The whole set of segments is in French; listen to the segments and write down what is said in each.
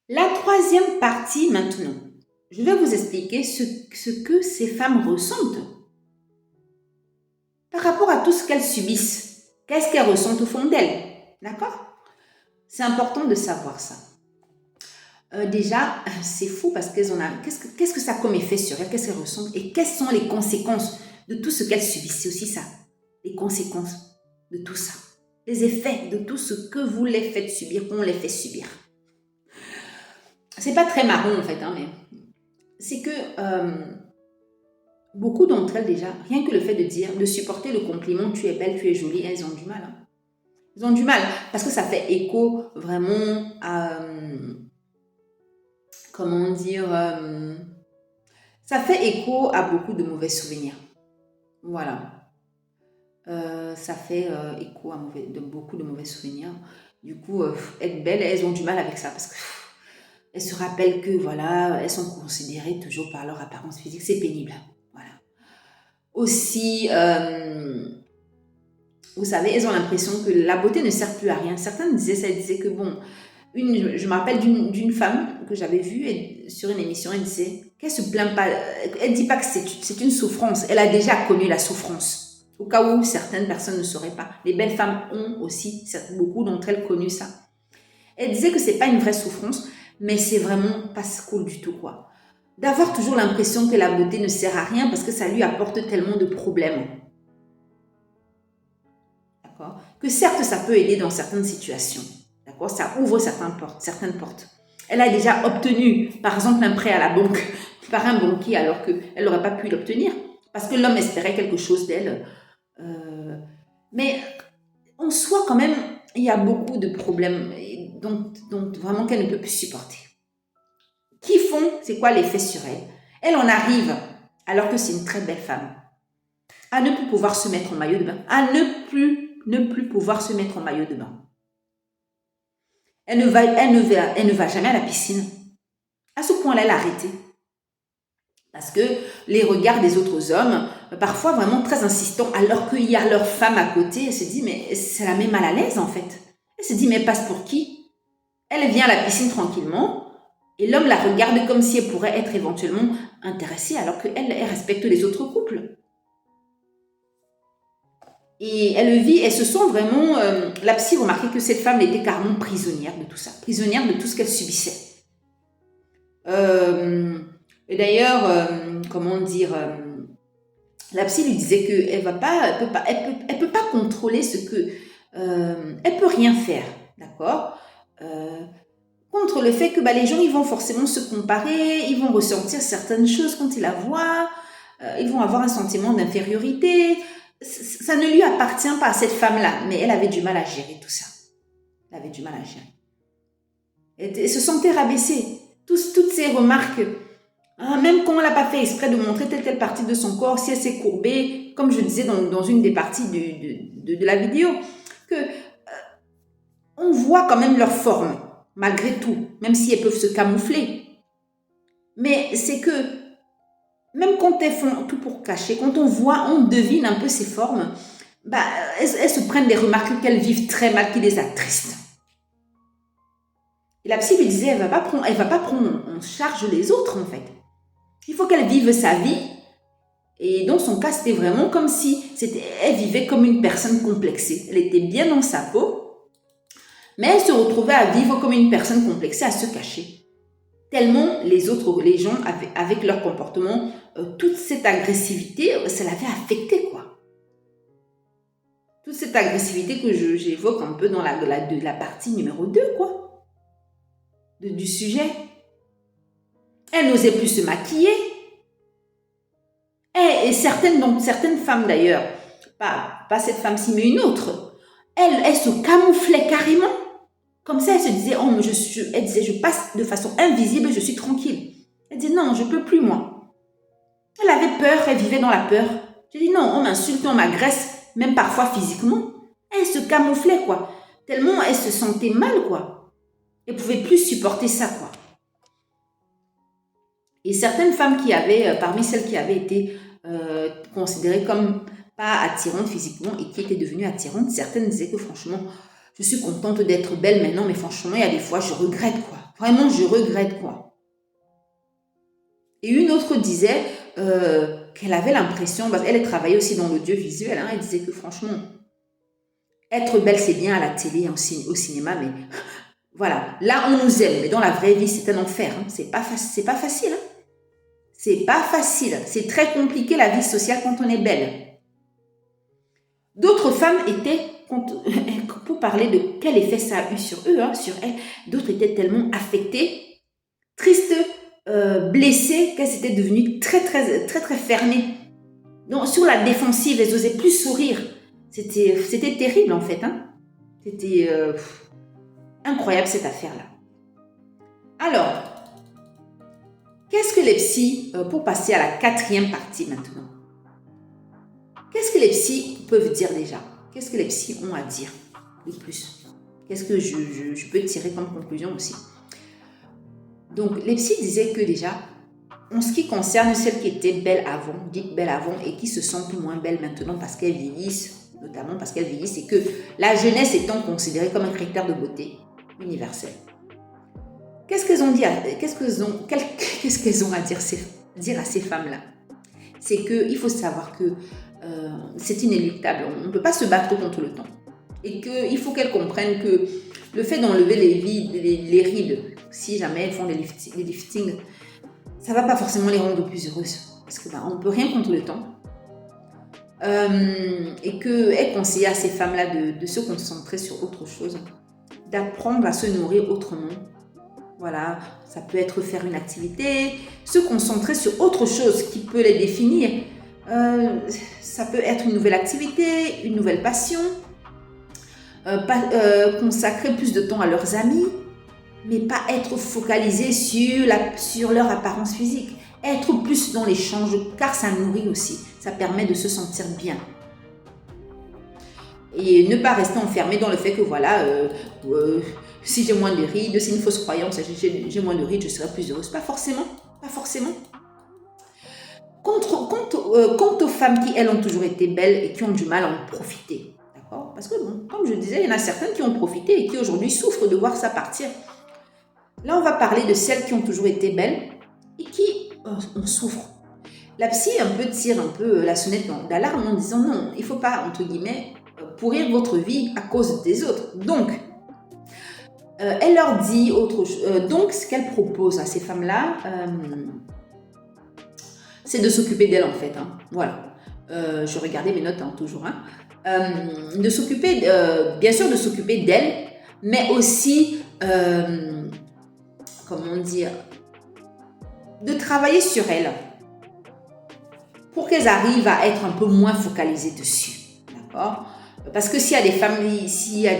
La troisième partie maintenant, je vais vous expliquer ce que ces femmes ressentent par rapport à tout ce qu'elles subissent. Qu'est-ce qu'elles ressentent au fond d'elles? D'accord? C'est important de savoir ça. Déjà, c'est fou parce qu'elles ont qu'est-ce que ça a comme effet sur elles? Qu'est-ce qu'elles ressentent? Et quelles sont les conséquences de tout ce qu'elles subissent? C'est aussi ça. Les conséquences de tout ça. Les effets de tout ce que vous les faites subir, qu'on les fait subir. C'est pas très marrant en fait, hein, mais c'est que beaucoup d'entre elles déjà, rien que le fait de supporter le compliment, tu es belle, tu es jolie, elles ont du mal. Hein. Elles ont du mal parce que ça fait écho vraiment à, comment dire, ça fait écho à beaucoup de mauvais souvenirs. Voilà. Ça fait écho à beaucoup de mauvais souvenirs. Du coup, être belle, elles ont du mal avec ça parce que elles se rappellent que voilà, elles sont considérées toujours par leur apparence physique. C'est pénible. Voilà. Aussi, vous savez, elles ont l'impression que la beauté ne sert plus à rien. Certaines disaient que bon, je me rappelle d'une femme que j'avais vue sur une émission, elle disait qu'elle se plaint pas, elle dit pas que c'est une souffrance. Elle a déjà connu la souffrance. Au cas où certaines personnes ne sauraient pas. Les belles femmes ont aussi, beaucoup d'entre elles, connu ça. Elle disait que c'est pas une vraie souffrance, mais c'est vraiment pas cool du tout, quoi. D'avoir toujours l'impression que la beauté ne sert à rien parce que ça lui apporte tellement de problèmes. D'accord? Que certes, ça peut aider dans certaines situations. D'accord? Ça ouvre certaines portes. Elle a déjà obtenu, par exemple, un prêt à la banque par un banquier alors qu'elle n'aurait pas pu l'obtenir parce que l'homme espérait quelque chose d'elle. Mais en soi, quand même, il y a beaucoup de problèmes dont vraiment qu'elle ne peut plus supporter. Qui font, c'est quoi l'effet sur elle? Elle en arrive, alors que c'est une très belle femme, à ne plus pouvoir se mettre en maillot de bain, à ne plus pouvoir se mettre en maillot de bain. Elle ne va jamais à la piscine. À ce point-là, elle a arrêté. Parce que les regards des autres hommes, parfois vraiment très insistants, alors qu'il y a leur femme à côté, elle se dit, mais ça la met mal à l'aise en fait. Elle se dit, mais elle passe pour qui? Elle vient à la piscine tranquillement, et l'homme la regarde comme si elle pourrait être éventuellement intéressée, alors qu'elle respecte les autres couples. Et elle vit, elle se sent vraiment, la psy remarquait que cette femme était carrément prisonnière de tout ça, prisonnière de tout ce qu'elle subissait. Et d'ailleurs, comment dire, la psy lui disait qu'elle peut pas contrôler ce que, elle peut rien faire, d'accord, contre le fait que les gens ils vont forcément se comparer, ils vont ressentir certaines choses quand ils la voient, ils vont avoir un sentiment d'infériorité. Ça ne lui appartient pas à cette femme-là, mais elle avait du mal à gérer tout ça. Elle avait du mal à gérer. Elle se sentait rabaissée. Toutes ces remarques, hein, même quand elle n'a pas fait exprès de montrer telle partie de son corps, si elle s'est courbée, comme je disais dans une des parties de la vidéo, que on voit quand même leur forme, malgré tout, même si elles peuvent se camoufler. Mais c'est que, même quand elles font tout pour cacher, quand on voit, on devine un peu ces formes, elles se prennent des remarques qu'elles vivent très mal, qui les attristent. Et la psy lui disait, elle va pas prendre en charge les autres en fait. Il faut qu'elle vive sa vie. Et dans son cas, c'était vraiment comme si elle vivait comme une personne complexée. Elle était bien dans sa peau, mais elle se retrouvait à vivre comme une personne complexée, à se cacher. Tellement les gens, avec leur comportement, toute cette agressivité, ça l'avait affectée, quoi. Toute cette agressivité que j'évoque un peu dans la partie numéro 2, quoi. Du sujet. Elle n'osait plus se maquiller. Et certaines femmes d'ailleurs, pas cette femme-ci, mais une autre, elle se camouflait carrément. Comme ça, elle se disait, elle disait, je passe de façon invisible, je suis tranquille. Elle disait, non, je ne peux plus, moi. Elle avait peur, elle vivait dans la peur. Je dis, non, on m'insulte, on m'agresse, même parfois physiquement. Elle se camouflait, quoi. Tellement elle se sentait mal, quoi. Elle ne pouvait plus supporter ça, quoi. Et certaines femmes parmi celles qui avaient été considérées comme pas attirantes physiquement et qui étaient devenues attirantes, certaines disaient que franchement, je suis contente d'être belle maintenant, mais franchement, il y a des fois, je regrette, quoi. Vraiment, je regrette, quoi. Et une autre disait qu'elle avait l'impression, parce qu'elle travaillait aussi dans l'audiovisuel, elle disait que franchement, être belle, c'est bien à la télé, au cinéma, mais voilà, là, on nous aime, mais dans la vraie vie, c'est un enfer. C'est pas facile. C'est pas facile. C'est très compliqué la vie sociale quand on est belle. D'autres femmes étaient, pour parler de quel effet ça a eu sur eux, sur elles, d'autres étaient tellement affectées, tristes, blessées, qu'elles étaient devenues très fermées. Donc, sur la défensive, elles n'osaient plus sourire. C'était terrible, en fait. C'était incroyable, cette affaire-là. Alors, qu'est-ce que les psys, pour passer à la 4e partie maintenant, qu'est-ce que les psys peuvent dire déjà? Qu'est-ce que les psys ont à dire de plus? Qu'est-ce que je peux tirer comme conclusion aussi? Donc, les psys disaient que déjà, en ce qui concerne celles qui étaient belles avant, dites belles avant, et qui se sentent moins belles maintenant parce qu'elles vieillissent, notamment parce qu'elles vieillissent, et que la jeunesse étant considérée comme un critère de beauté universel. Qu'est-ce qu'elles ont dit qu'est-ce qu'elles ont à dire à ces femmes-là? C'est qu'il faut savoir que c'est inéluctable. On ne peut pas se battre contre le temps. Et qu'il faut qu'elles comprennent que le fait d'enlever les rides, si jamais elles font des liftings, ça ne va pas forcément les rendre plus heureuses. Parce qu'on ne peut rien contre le temps. Et qu'elle conseille à ces femmes-là de se concentrer sur autre chose, d'apprendre à se nourrir autrement. Voilà, ça peut être faire une activité, se concentrer sur autre chose qui peut les définir. Ça peut être une nouvelle activité, une nouvelle passion, consacrer plus de temps à leurs amis, mais pas être focalisé sur leur apparence physique. Être plus dans l'échange, car ça nourrit aussi, ça permet de se sentir bien. Et ne pas rester enfermé dans le fait que voilà, si j'ai moins de rides, c'est une fausse croyance, j'ai moins de rides, je serai plus heureuse. Pas forcément. Quant aux femmes qui, elles, ont toujours été belles et qui ont du mal à en profiter. D'accord? Parce que, bon, comme je disais, il y en a certaines qui ont profité et qui aujourd'hui souffrent de voir ça partir. Là, on va parler de celles qui ont toujours été belles et qui en souffrent. La psy tire un peu la sonnette d'alarme en disant non, il ne faut pas, entre guillemets, pourrir votre vie à cause des autres. Donc, elle leur dit autre chose. Donc, ce qu'elle propose à ces femmes-là, c'est de s'occuper d'elles en fait. Voilà. Je regardais mes notes toujours. De s'occuper, bien sûr, de s'occuper d'elles, mais aussi, comment dire, de travailler sur elles pour qu'elles arrivent à être un peu moins focalisées dessus. D'accord? Parce que s'il y a des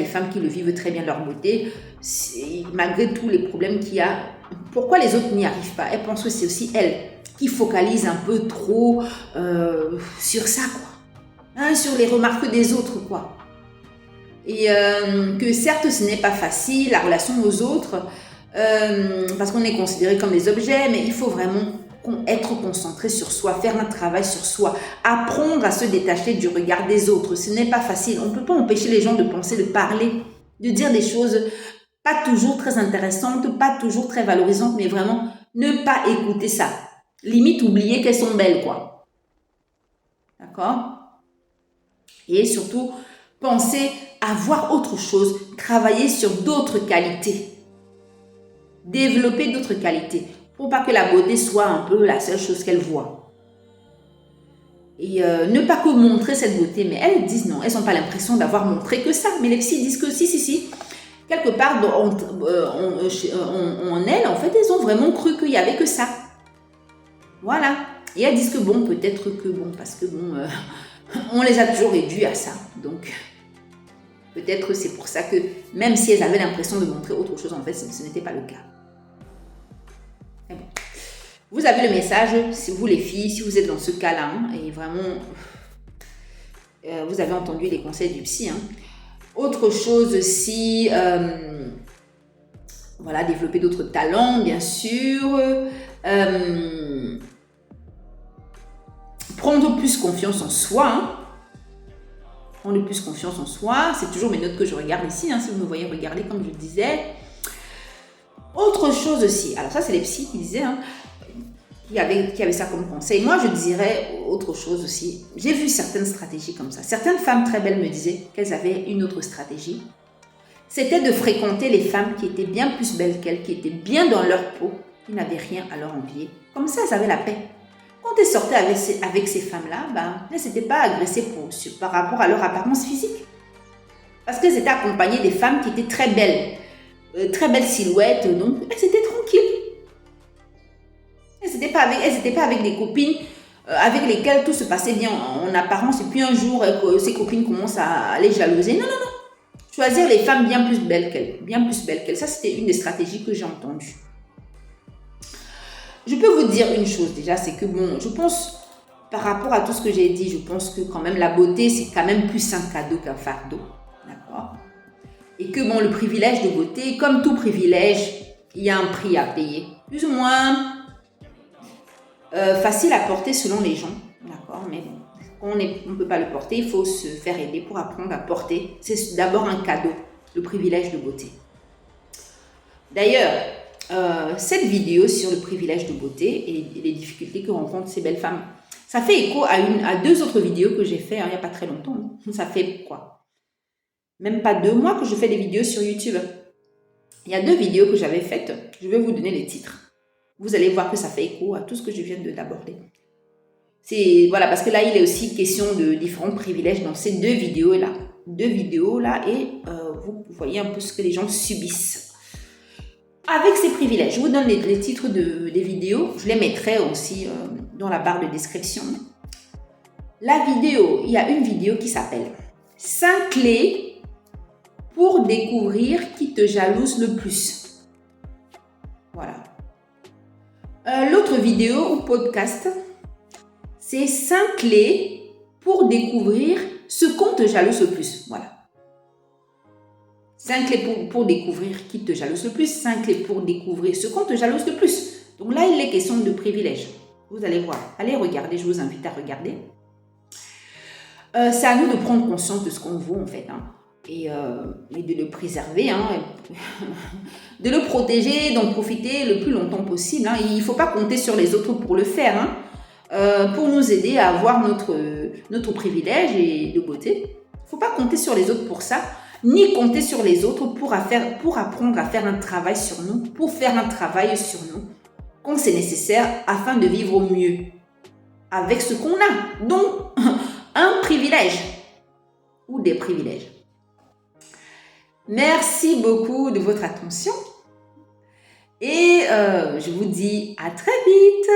femmes qui le vivent très bien leur beauté, malgré tous les problèmes qu'il y a, pourquoi les autres n'y arrivent pas? Elles pensent que c'est aussi elles qui focalisent un peu trop sur ça, quoi. Sur les remarques des autres, quoi. Et que certes, ce n'est pas facile, la relation aux autres, parce qu'on est considéré comme des objets, mais il faut vraiment être concentré sur soi, faire un travail sur soi, apprendre à se détacher du regard des autres. Ce n'est pas facile. On ne peut pas empêcher les gens de penser, de parler, de dire des choses pas toujours très intéressantes, pas toujours très valorisantes, mais vraiment ne pas écouter ça. Limite, oublier qu'elles sont belles, quoi. D'accord? Et surtout, penser à voir autre chose, travailler sur d'autres qualités, développer d'autres qualités. Pour pas que la beauté soit un peu la seule chose qu'elles voient. Et ne pas que montrer cette beauté, mais elles disent non, elles n'ont pas l'impression d'avoir montré que ça. Mais les psys disent que si. Quelque part en elles, en fait, elles ont vraiment cru qu'il n'y avait que ça. Voilà. Et elles disent que bon, peut-être que bon, parce que bon, on les a toujours réduits à ça. Donc, peut-être c'est pour ça que, même si elles avaient l'impression de montrer autre chose, en fait, ce n'était pas le cas. Bon. Vous avez le message, si vous les filles, si vous êtes dans ce cas-là, et vraiment, vous avez entendu les conseils du psy. Autre chose aussi, voilà, développer d'autres talents, bien sûr. Prendre plus confiance en soi. Prendre plus confiance en soi. C'est toujours mes notes que je regarde ici, si vous me voyez regarder, comme je disais. Autre chose aussi, alors ça c'est les psys qui disaient, hein, qui avaient ça comme conseil. Moi je dirais autre chose aussi. J'ai vu certaines stratégies comme ça. Certaines femmes très belles me disaient qu'elles avaient une autre stratégie. C'était de fréquenter les femmes qui étaient bien plus belles qu'elles, qui étaient bien dans leur peau, qui n'avaient rien à leur envier. Comme ça, elles avaient la paix. Quand elles sortaient avec ces femmes-là, elles ne s'étaient pas agressées par rapport à leur apparence physique. Parce qu'elles étaient accompagnées des femmes qui étaient très belles silhouettes, donc elles étaient tranquilles. Elles n'étaient pas avec des copines avec lesquelles tout se passait bien en apparence, et puis un jour, ces copines commencent à les jalouser. Non, non, non. Choisir les femmes bien plus belles qu'elles. Ça, c'était une des stratégies que j'ai entendues. Je peux vous dire une chose déjà, c'est que bon, je pense, par rapport à tout ce que j'ai dit, je pense que quand même la beauté, c'est quand même plus un cadeau qu'un fardeau. D'accord? Et que bon, le privilège de beauté, comme tout privilège, il y a un prix à payer. Plus ou moins facile à porter selon les gens. D'accord? Mais bon, on ne peut pas le porter, il faut se faire aider pour apprendre à porter. C'est d'abord un cadeau, le privilège de beauté. D'ailleurs, cette vidéo sur le privilège de beauté et les difficultés que rencontrent ces belles femmes, ça fait écho à deux autres vidéos que j'ai fait il n'y a pas très longtemps. Ça fait quoi? Même pas 2 mois que je fais des vidéos sur YouTube. Il y a 2 vidéos que j'avais faites. Je vais vous donner les titres. Vous allez voir que ça fait écho à tout ce que je viens d'aborder. Voilà, parce que là, il est aussi question de différents privilèges dans ces 2 vidéos-là. 2 vidéos-là et vous voyez un peu ce que les gens subissent. Avec ces privilèges, je vous donne les titres des vidéos. Je les mettrai aussi dans la barre de description. La vidéo, il y a une vidéo qui s'appelle « 5 clés pour découvrir qui te jalouse le plus ». Voilà. L'autre vidéo ou podcast, c'est 5 clés pour découvrir ce qu'on te jalouse le plus. Voilà. 5 clés pour découvrir qui te jalouse le plus. 5 clés pour découvrir ce qu'on te jalouse le plus. Donc là, il est question de privilèges. Vous allez voir. Allez regarder, je vous invite à regarder. C'est à nous de prendre conscience de ce qu'on vaut en fait. Et de le préserver, de le protéger, d'en profiter le plus longtemps possible. Il ne faut pas compter sur les autres pour le faire, pour nous aider à avoir notre privilège et de beauté. Il ne faut pas compter sur les autres pour ça, ni compter sur les autres pour apprendre à faire un travail sur nous, pour faire un travail sur nous, quand c'est nécessaire, afin de vivre au mieux avec ce qu'on a. Donc, un privilège ou des privilèges. Merci beaucoup de votre attention et je vous dis à très vite.